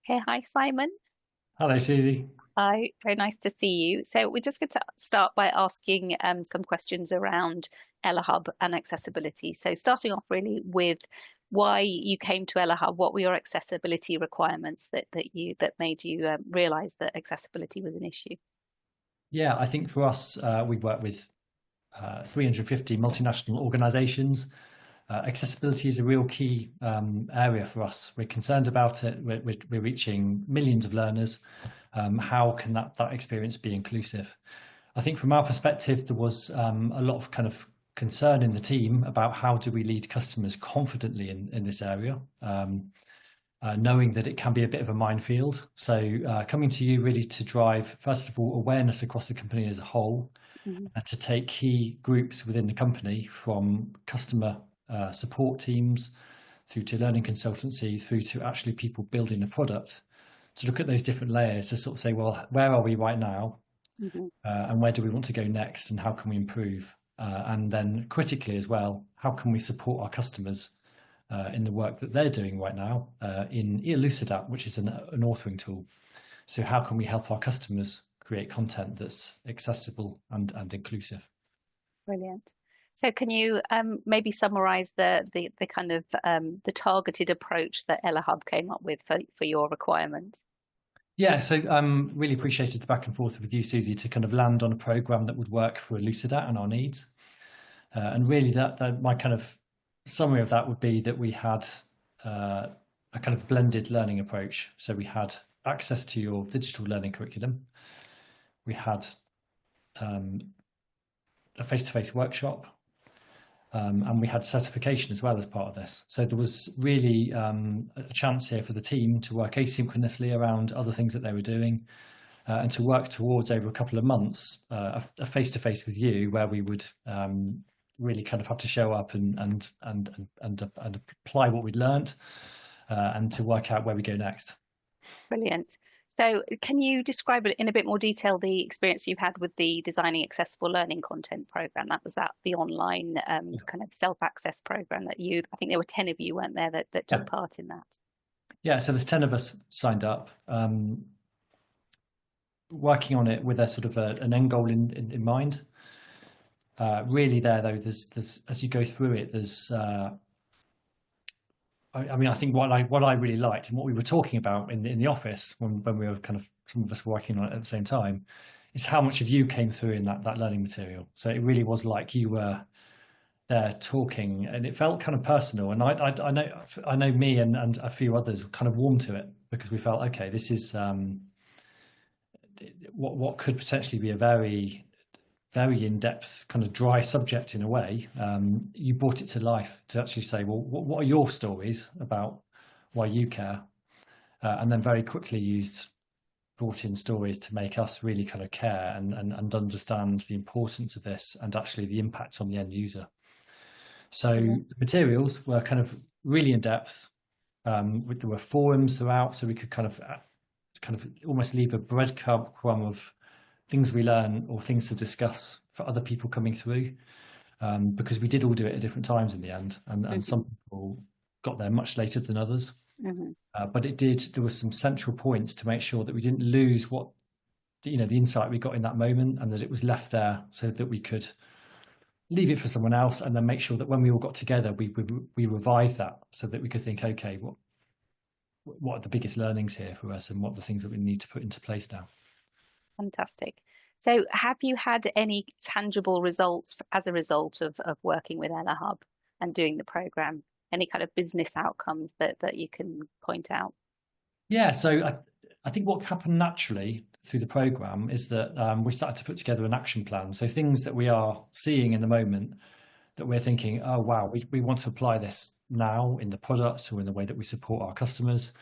Okay, hi Simon. Hello, Susie. Hi, very nice to see you. So we're just going to start by asking some questions around EllaHub and accessibility. So starting off really with why you came to EllaHub, what were your accessibility requirements that made you realize that accessibility was an issue? Yeah, I think for us, we work with 350 multinational organizations. Accessibility is a real key area for us. We're concerned about it. We're reaching millions of learners. How can that experience be inclusive? I think from our perspective, there was a lot of kind of concern in the team about how do we lead customers confidently in this area. Knowing that it can be a bit of a minefield. So coming to you really to drive, first of all, awareness across the company as a whole, Mhm. to take key groups within the company from customer support teams through to learning consultancy, through to actually people building the product, to look at those different layers to sort of say, well, where are we right now? Mhm. And where do we want to go next? And how can we improve? And then critically as well, how can we support our customers in the work that they're doing right now in Elucidat, which is an authoring tool. So how can we help our customers create content that's accessible and inclusive? Brilliant. So can you maybe summarize the kind of the targeted approach that EllaHub came up with for your requirements? Yeah, so really appreciated the back and forth with you, Susie, to kind of land on a program that would work for Elucidat and our needs. And really, that my kind of summary of that would be that we had a kind of blended learning approach. So we had access to your digital learning curriculum. We had um, a face-to-face workshop, and we had certification as well as part of this. So there was really a chance here for the team to work asynchronously around other things that they were doing, and to work towards over a couple of months a face-to-face with you, where we would really kind of have to show up and apply what we'd learned, and to work out where we go next. Brilliant. So, can you describe it in a bit more detail the experience you've had with the Designing Accessible Learning Content program? That was the online kind of self-access program that I think there were 10 of you, weren't there, that took Yeah, part in that? yeah. So there's 10 of us signed up. Working on it with a sort of an end goal in mind. Really, there though, there's as you go through it, there's. I mean, I think what I really liked and what we were talking about in the office when we were kind of some of us working on it at the same time, is how much of you came through in that learning material. So it really was like you were there talking, and it felt kind of personal. And I know me and a few others kind of warmed to it because we felt okay. This is what could potentially be a very in-depth kind of dry subject in a way. You brought it to life to actually say, well, what are your stories about why you care? And then very quickly brought in stories to make us really kind of care and understand the importance of this and actually the impact on the end user. So Brilliant. the materials were kind of really in depth. There were forums throughout, so we could kind of almost leave a breadcrumb of things we learn or things to discuss for other people coming through, because we did all do it at different times in the end, and Hmm. some people got there much later than others. Hmm. But there were some central points to make sure that we didn't lose what the insight we got in that moment, and that it was left there so that we could leave it for someone else, and then make sure that when we all got together, we revived that so that we could think, okay, what are the biggest learnings here for us, and what are the things that we need to put into place now. Fantastic. So, have you had any tangible results as a result of working with EllaHub and doing the program? Any kind of business outcomes that you can point out? Yeah, so I think what happened naturally through the program is that we started to put together an action plan. So things that we are seeing in the moment that we're thinking, oh wow, we want to apply this now in the product or in the way that we support our customers,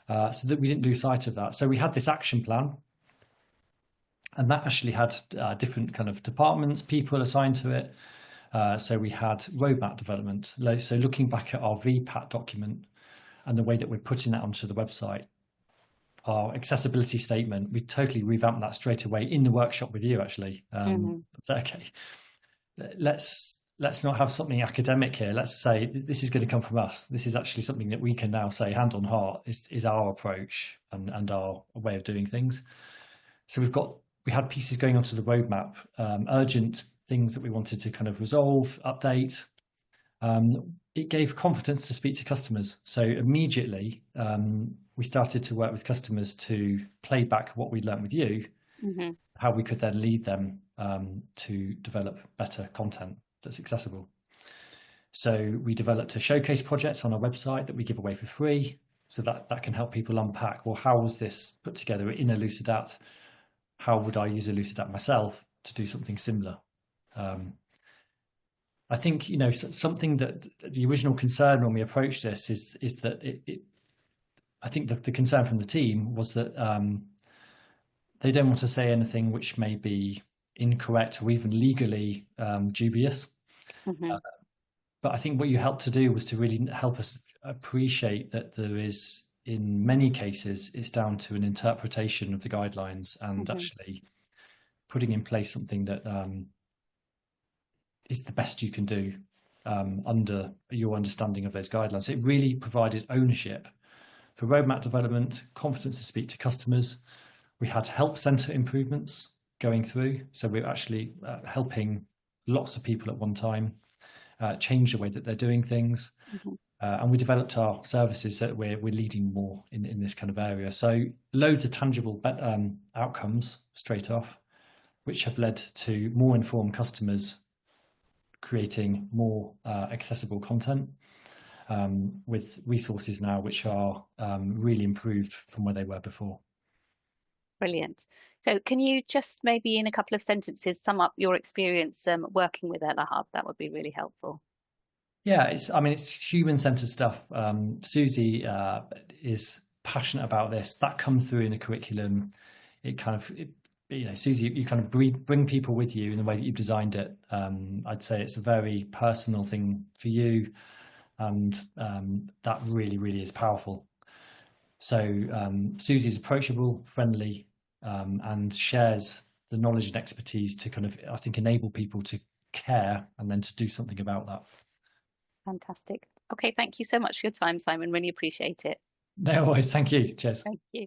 so that we didn't lose sight of that. So we had this action plan, and that actually had different kind of departments, people assigned to it. So we had roadmap development. So looking back at our VPAT document and the way that we're putting that onto the website, our accessibility statement, we totally revamped that straight away in the workshop with you, actually. Hmm. So, okay, let's let's not have something academic here. Let's say this is going to come from us. This is actually something that we can now say, hand on heart, is our approach and our way of doing things. So we had pieces going onto the roadmap, urgent things that we wanted to kind of resolve, update. It gave confidence to speak to customers. So immediately we started to work with customers to play back what we'd learned with you, how we could then lead them to develop better content that's accessible. So we developed a showcase project on our website that we give away for free, so that can help people unpack, well, how was this put together in Elucidat? How would I use Elucidat myself to do something similar? I think, you know, something that the original concern when we approached this is that I think the concern from the team was that they don't want to say anything which may be incorrect or even legally dubious. But I think what you helped to do was to really help us appreciate that there is, in many cases, it's down to an interpretation of the guidelines and actually putting in place something that is the best you can do under your understanding of those guidelines. So it really provided ownership for roadmap development, confidence to speak to customers. We had help center improvements going through. So we're actually helping lots of people at one time change the way that they're doing things. And we developed our services that we're leading more in this kind of area. So loads of tangible outcomes straight off, which have led to more informed customers creating more accessible content with resources now which are really improved from where they were before. Brilliant. So can you just maybe in a couple of sentences sum up your experience working with EllaHub? That would be really helpful. Yeah, it's human-centered stuff. Susie is passionate about this. That comes through in the curriculum. Susie, you kind of bring people with you in the way that you've designed it. I'd say it's a very personal thing for you, and that really, really is powerful. So Susie's approachable, friendly, and shares the knowledge and expertise to kind of, I think, enable people to care and then to do something about that. Fantastic. Okay, thank you so much for your time, Simon. Really appreciate it. No worries. Thank you. Cheers. Thank you.